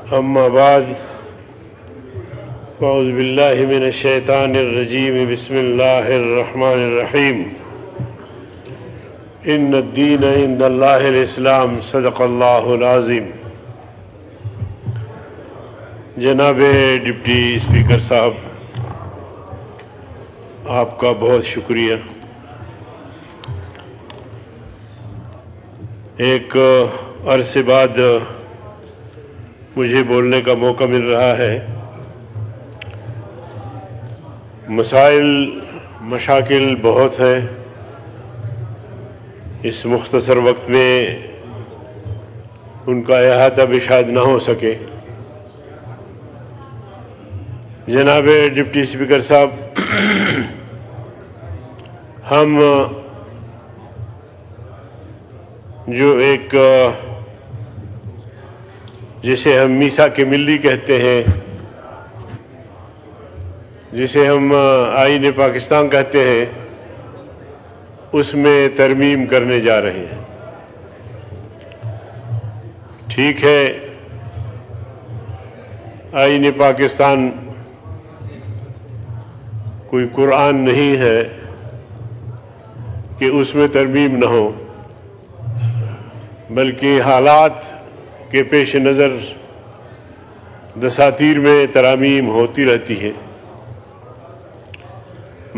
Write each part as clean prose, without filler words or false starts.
اما بعد اعوذ باللہ من الشیطان الرجیم بسم اللہ الرحمن الرحیم ان الدین عند اللہ الاسلام صدق اللہ العظیم۔ جناب ڈپٹی اسپیکر صاحب، آپ کا بہت شکریہ۔ ایک عرصے بعد مجھے بولنے کا موقع مل رہا ہے۔ مشاکل بہت ہیں، اس مختصر وقت میں ان کا احاطہ بھی شاید نہ ہو سکے۔ جناب ڈپٹی اسپیکر صاحب، ہم جو ایک جسے ہم میثاق ملی کہتے ہیں، جسے ہم آئین پاکستان کہتے ہیں، اس میں ترمیم کرنے جا رہے ہیں۔ ٹھیک ہے، آئین پاکستان کوئی قرآن نہیں ہے کہ اس میں ترمیم نہ ہو، بلکہ حالات کے پیش نظر دساتیر میں ترامیم ہوتی رہتی ہے۔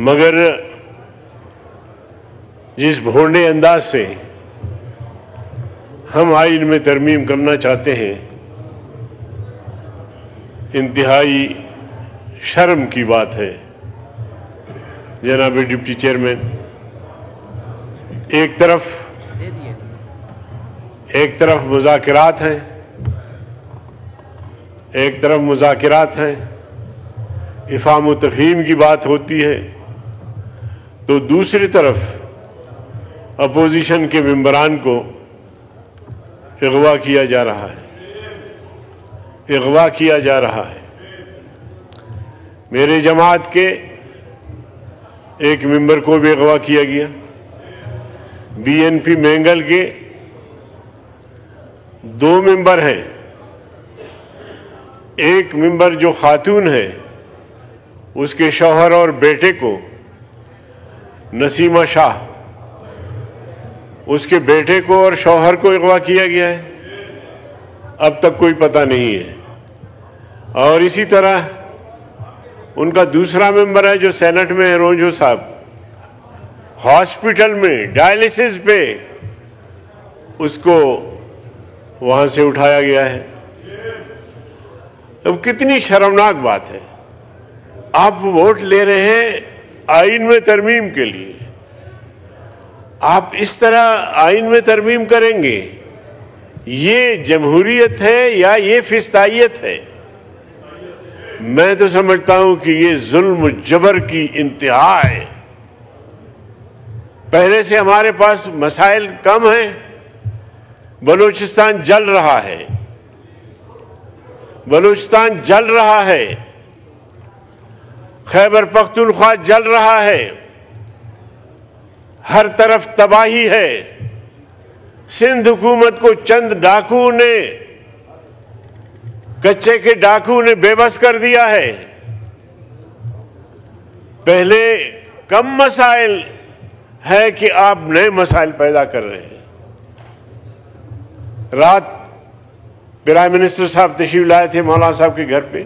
مگر جس بھونڈے انداز سے ہم آئین میں ترمیم کرنا چاہتے ہیں، انتہائی شرم کی بات ہے۔ جناب ڈپٹی چیئرمین، ایک طرف مذاکرات ہیں، افہام و تفہیم کی بات ہوتی ہے، تو دوسری طرف اپوزیشن کے ممبران کو اغوا کیا جا رہا ہے۔ میرے جماعت کے ایک ممبر کو بھی اغوا کیا گیا۔ بی این پی مینگل کے 2 ممبر ہیں، ایک ممبر جو خاتون ہے، اس کے شوہر اور بیٹے کو، نسیمہ شاہ، اس کے بیٹے کو اور شوہر کو اغوا کیا گیا ہے۔ اب تک کوئی پتہ نہیں ہے۔ اور اسی طرح ان کا دوسرا ممبر ہے جو سینٹ میں ہے، رونجو صاحب، ہاسپٹل میں ڈائلسس پہ اس کو وہاں سے اٹھایا گیا ہے۔ اب کتنی شرمناک بات ہے، آپ ووٹ لے رہے ہیں آئین میں ترمیم کے لیے، آپ اس طرح آئین میں ترمیم کریں گے؟ یہ جمہوریت ہے یا یہ فسطائیت ہے؟ میں تو سمجھتا ہوں کہ یہ ظلم و جبر کی انتہا ہے۔ پہلے سے ہمارے پاس مسائل کم ہیں، بلوچستان جل رہا ہے، خیبر پختونخوا جل رہا ہے، ہر طرف تباہی ہے۔ سندھ حکومت کو چند ڈاکوؤں نے، کچے کے ڈاکو نے بے بس کر دیا ہے۔ پہلے کم مسائل ہے کہ آپ نئے مسائل پیدا کر رہے ہیں۔ رات پرائم منسٹر صاحب تشریف لائے تھے مولانا صاحب کے گھر پہ۔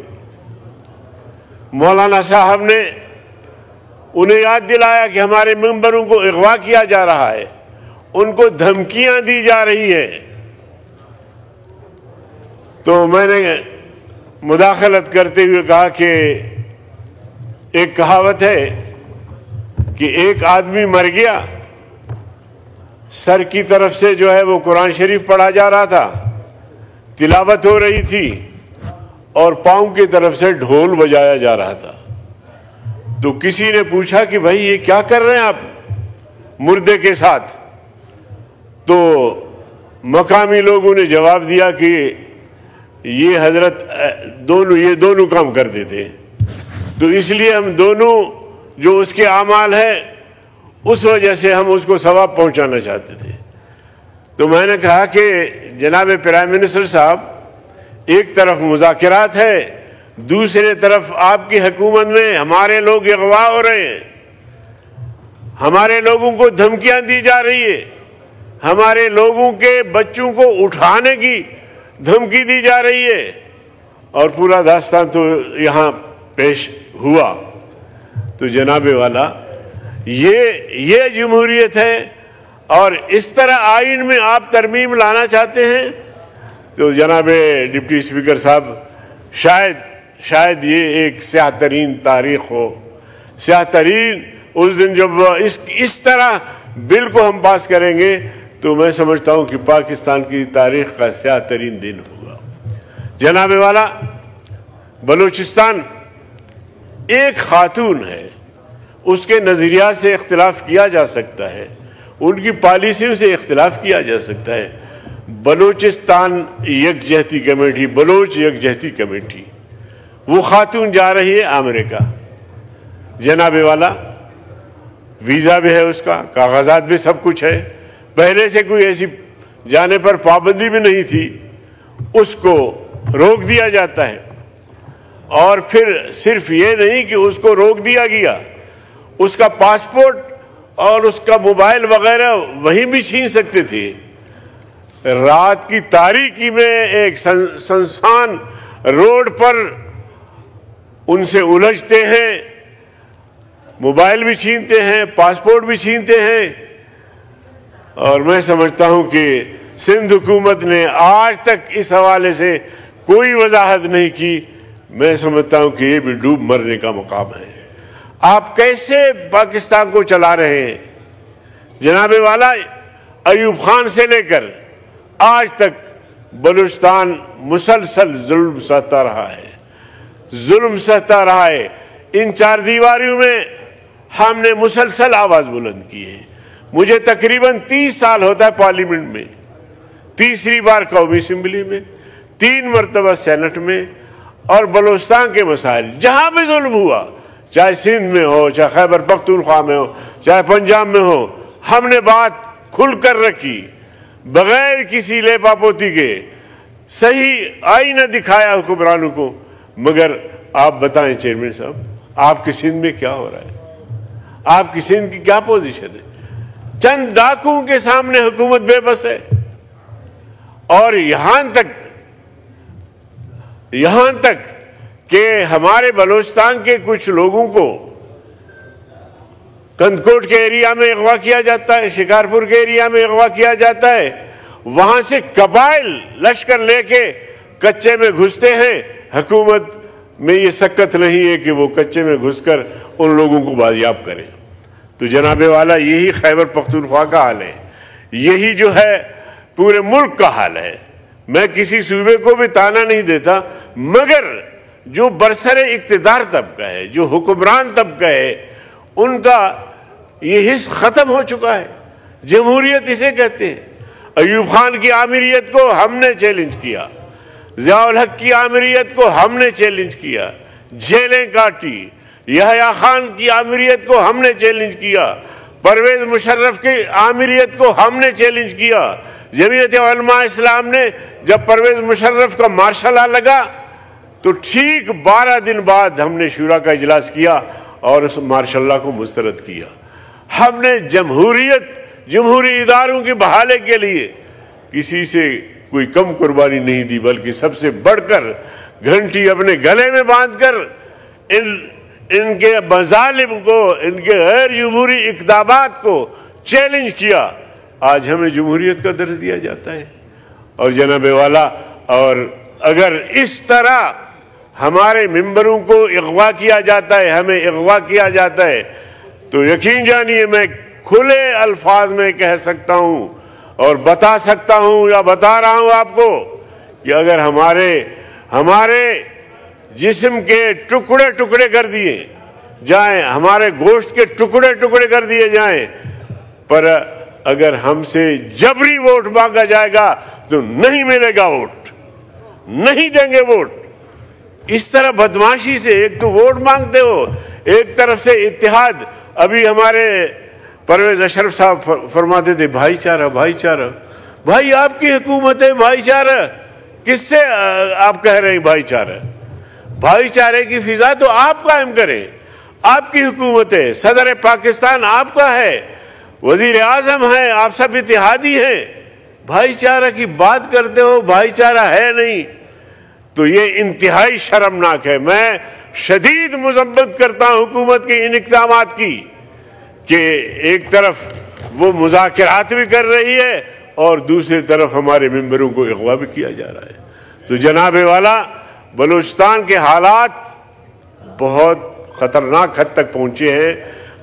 مولانا صاحب نے انہیں یاد دلایا کہ ہمارے ممبروں کو اغوا کیا جا رہا ہے، ان کو دھمکیاں دی جا رہی ہیں۔ تو میں نے مداخلت کرتے ہوئے کہا کہ ایک کہاوت ہے کہ ایک آدمی مر گیا، سر کی طرف سے جو ہے وہ قرآن شریف پڑھا جا رہا تھا، تلاوت ہو رہی تھی، اور پاؤں کی طرف سے ڈھول بجایا جا رہا تھا۔ تو کسی نے پوچھا کہ بھائی یہ کیا کر رہے ہیں آپ مردے کے ساتھ؟ تو مقامی لوگوں نے جواب دیا کہ یہ حضرت دونوں کام کرتے تھے، تو اس لیے ہم دونوں جو اس کے اعمال ہیں اس وجہ سے ہم اس کو ثواب پہنچانا چاہتے تھے۔ تو میں نے کہا کہ جناب پرائم منسٹر صاحب، ایک طرف مذاکرات ہے، دوسرے طرف آپ کی حکومت میں ہمارے لوگ اغوا ہو رہے ہیں، ہمارے لوگوں کو دھمکیاں دی جا رہی ہے، ہمارے لوگوں کے بچوں کو اٹھانے کی دھمکی دی جا رہی ہے، اور پورا داستان تو یہاں پیش ہوا۔ تو جناب والا، یہ جمہوریت ہے، اور اس طرح آئین میں آپ ترمیم لانا چاہتے ہیں؟ تو جناب ڈپٹی اسپیکر صاحب، شاید یہ ایک سیاہ ترین تاریخ ہو، سیاہ ترین اس دن جب اس طرح بل کو ہم پاس کریں گے، تو میں سمجھتا ہوں کہ پاکستان کی تاریخ کا سیاہ ترین دن ہوگا۔ جناب والا، بلوچستان ایک خاتون ہے، اس کے نظریات سے اختلاف کیا جا سکتا ہے، ان کی پالیسیوں سے اختلاف کیا جا سکتا ہے۔ بلوچستان یکجہتی کمیٹی، بلوچ یکجہتی کمیٹی، وہ خاتون جا رہی ہے امریکہ۔ جناب والا، ویزا بھی ہے، اس کا کاغذات بھی سب کچھ ہے، پہلے سے کوئی ایسی جانے پر پابندی بھی نہیں تھی، اس کو روک دیا جاتا ہے۔ اور پھر صرف یہ نہیں کہ اس کو روک دیا گیا، اس کا پاسپورٹ اور اس کا موبائل وغیرہ وہیں بھی چھین سکتے تھے۔ رات کی تاریکی میں ایک سنسان روڈ پر ان سے الجھتے ہیں، موبائل بھی چھینتے ہیں، پاسپورٹ بھی چھینتے ہیں۔ اور میں سمجھتا ہوں کہ سندھ حکومت نے آج تک اس حوالے سے کوئی وضاحت نہیں کی۔ میں سمجھتا ہوں کہ یہ بھی ڈوب مرنے کا مقام ہے۔ آپ کیسے پاکستان کو چلا رہے ہیں؟ جناب والا، ایوب خان سے لے کر آج تک بلوچستان مسلسل ظلم سہتا رہا ہے، ظلم سہتا رہا ہے۔ ان چار دیواریوں میں ہم نے مسلسل آواز بلند کی ہے۔ مجھے تقریباً 30 سال ہوتا ہے پارلیمنٹ میں، تیسری بار قومی اسمبلی میں، 3 مرتبہ سینٹ میں، اور بلوچستان کے مسائل جہاں بھی ظلم ہوا، چاہے سندھ میں ہو، چاہے خیبر پختونخوا میں ہو، چاہے پنجاب میں ہو، ہم نے بات کھل کر رکھی، بغیر کسی لیپا پوتی کے، صحیح آئینہ دکھایا حکمرانوں کو۔ مگر آپ بتائیں چیئرمین صاحب، آپ کی سندھ میں کیا ہو رہا ہے؟ آپ کی سندھ کی کیا پوزیشن ہے؟ چند ڈاکوؤں کے سامنے حکومت بے بس ہے۔ اور یہاں تک کہ ہمارے بلوچستان کے کچھ لوگوں کو کندکوٹ کے ایریا میں اغوا کیا جاتا ہے، شکارپور کے ایریا میں اغوا کیا جاتا ہے، وہاں سے قبائل لشکر لے کے کچے میں گھستے ہیں۔ حکومت میں یہ سکت نہیں ہے کہ وہ کچے میں گھس کر ان لوگوں کو بازیاب کرے۔ تو جناب والا، یہی خیبر پختونخوا کا حال ہے، یہی جو ہے پورے ملک کا حال ہے۔ میں کسی صوبے کو بھی تانا نہیں دیتا، مگر جو برسر اقتدار طبقہ ہے، جو حکمران طبقہ ہے، ان کا یہ حص ختم ہو چکا ہے۔ جمہوریت اسے کہتے ہیں۔ ایوب خان کی آمریت کو ہم نے چیلنج کیا، ضیاء الحق کی آمریت کو ہم نے چیلنج کیا، جیلیں کاٹی۔ یحییٰ خان کی آمریت کو ہم نے چیلنج کیا، پرویز مشرف کی آمریت کو ہم نے چیلنج کیا۔ جمعیت علماء اسلام نے جب پرویز مشرف کا مارشل لا لگا تو ٹھیک 12 دن بعد ہم نے شورا کا اجلاس کیا اور اس مارشل لا کو مسترد کیا۔ ہم نے جمہوری اداروں کی بحالی کے لیے کسی سے کوئی کم قربانی نہیں دی، بلکہ سب سے بڑھ کر گھنٹی اپنے گلے میں باندھ کر ان کے مظالم کو، ان کے غیر جمہوری اقدامات کو چیلنج کیا۔ آج ہمیں جمہوریت کا درس دیا جاتا ہے۔ اور جناب والا، اور اگر اس طرح ہمارے ممبروں کو اغوا کیا جاتا ہے، ہمیں اغوا کیا جاتا ہے، تو یقین جانیے میں کھلے الفاظ میں کہہ سکتا ہوں اور بتا سکتا ہوں یا بتا رہا ہوں آپ کو کہ اگر ہمارے جسم کے ٹکڑے ٹکڑے کر دیے جائیں، ہمارے گوشت کے ٹکڑے ٹکڑے کر دیے جائیں، پر اگر ہم سے جبری ووٹ مانگا جائے گا تو نہیں ملے گا ووٹ، نہیں دیں گے ووٹ۔ اس طرح بدماشی سے ایک تو ووٹ مانگتے ہو، ایک طرف سے اتحاد۔ ابھی ہمارے پرویز اشرف صاحب فرماتے تھے بھائی چارہ، بھائی چارہ، بھائی آپ کی حکومت ہے، بھائی چارہ کس سے آپ کہہ رہے ہیں بھائی چارہ؟ بھائی چارے کی فضا تو آپ قائم کریں، آپ کی حکومت ہے، صدر پاکستان آپ کا ہے، وزیر اعظم ہے، آپ سب اتحادی ہیں، بھائی چارہ کی بات کرتے ہو، بھائی چارہ ہے نہیں، تو یہ انتہائی شرمناک ہے۔ میں شدید مذمت کرتا ہوں حکومت کے ان اقدامات کی کہ ایک طرف وہ مذاکرات بھی کر رہی ہے اور دوسری طرف ہمارے ممبروں کو اغوا بھی کیا جا رہا ہے۔ تو جناب والا، بلوچستان کے حالات بہت خطرناک حد تک پہنچے ہیں،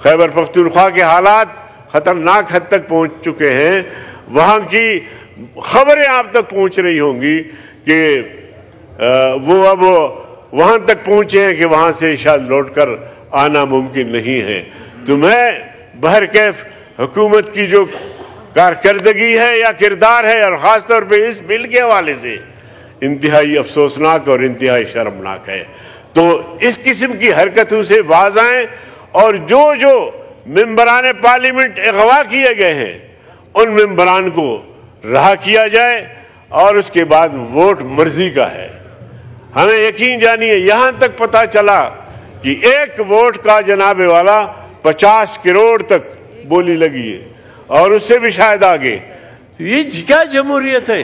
خیبر پختونخوا کے حالات خطرناک حد تک پہنچ چکے ہیں، وہاں کی خبریں آپ تک پہنچ رہی ہوں گی کہ وہ اب وہاں تک پہنچے ہیں کہ وہاں سے شاید لوٹ کر آنا ممکن نہیں ہے۔ تو میں بہرکیف حکومت کی جو کارکردگی ہے یا کردار ہے، اور خاص طور پہ اس بل کے حوالے سے، انتہائی افسوسناک اور انتہائی شرمناک ہے۔ تو اس قسم کی حرکتوں سے باز آئیں، اور جو ممبران پارلیمنٹ اغوا کیے گئے ہیں ان ممبران کو رہا کیا جائے، اور اس کے بعد ووٹ مرضی کا ہے۔ ہمیں یقین جانیے، یہاں تک پتا چلا کہ ایک ووٹ کا جناب والا 50 کروڑ تک بولی لگی ہے، اور اس سے بھی شاید آگے۔ یہ کیا جمہوریت ہے؟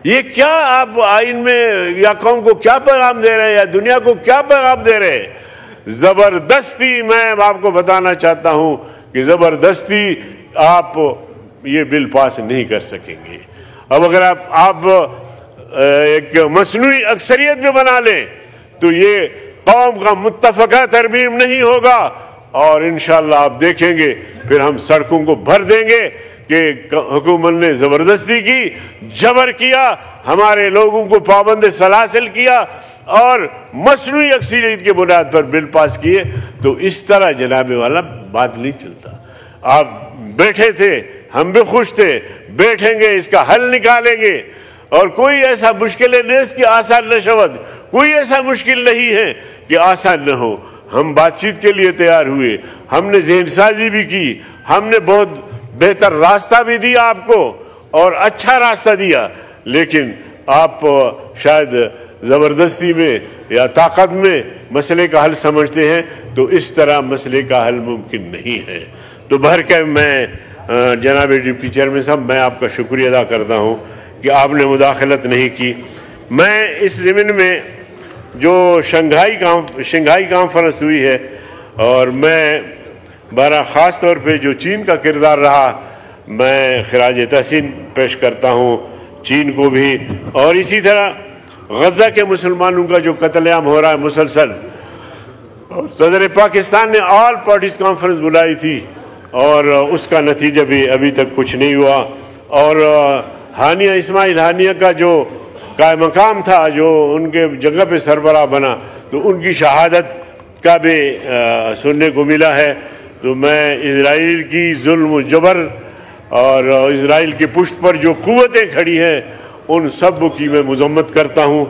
یہ کیا آپ آئین میں یا قوم کو کیا پیغام دے رہے ہیں، یا دنیا کو کیا پیغام دے رہے ہیں؟ زبردستی میں آپ کو بتانا چاہتا ہوں کہ زبردستی آپ یہ بل پاس نہیں کر سکیں گے۔ اب اگر آپ ایک مصنوعی اکثریت بھی بنا لیں تو یہ قوم کا متفقہ ترمیم نہیں ہوگا، اور انشاءاللہ آپ دیکھیں گے پھر ہم سڑکوں کو بھر دیں گے کہ حکومت نے زبردستی کی، جبر کیا، ہمارے لوگوں کو پابند سلاسل کیا، اور مصنوعی اکثریت کے بنیاد پر بل پاس کیے۔ تو اس طرح جناب والا بات نہیں چلتا۔ آپ بیٹھے تھے، ہم بھی خوش تھے، بیٹھیں گے، اس کا حل نکالیں گے، اور کوئی ایسا مشکل نہیں کہ آسان نہ شود، کوئی ایسا مشکل نہیں ہے کہ آسان نہ ہو۔ ہم بات چیت کے لیے تیار ہوئے، ہم نے ذہن سازی بھی کی، ہم نے بہت بہتر راستہ بھی دیا آپ کو، اور اچھا راستہ دیا، لیکن آپ شاید زبردستی میں یا طاقت میں مسئلے کا حل سمجھتے ہیں، تو اس طرح مسئلے کا حل ممکن نہیں ہے۔ تو بہرکیف میں جناب ڈپٹی چیئرمین صاحب، میں آپ کا شکریہ ادا کرتا ہوں کہ آپ نے مداخلت نہیں کی۔ میں اس ضمن میں جو شنگھائی کانفرنس ہوئی ہے، اور میں بارہ خاص طور پہ جو چین کا کردار رہا، میں خراج تحسین پیش کرتا ہوں چین کو بھی، اور اسی طرح غزہ کے مسلمانوں کا جو قتل عام ہو رہا ہے مسلسل، صدر پاکستان نے آل پارٹیز کانفرنس بلائی تھی، اور اس کا نتیجہ بھی ابھی تک کچھ نہیں ہوا، اور ہانیہ اسماعیل ہانیہ کا جو قائم مقام تھا، جو ان کے جگہ پہ سربراہ بنا، تو ان کی شہادت کا بھی سننے کو ملا ہے۔ تو میں اسرائیل کی ظلم و جبر اور اسرائیل کی پشت پر جو قوتیں کھڑی ہیں ان سب کی میں مذمت کرتا ہوں،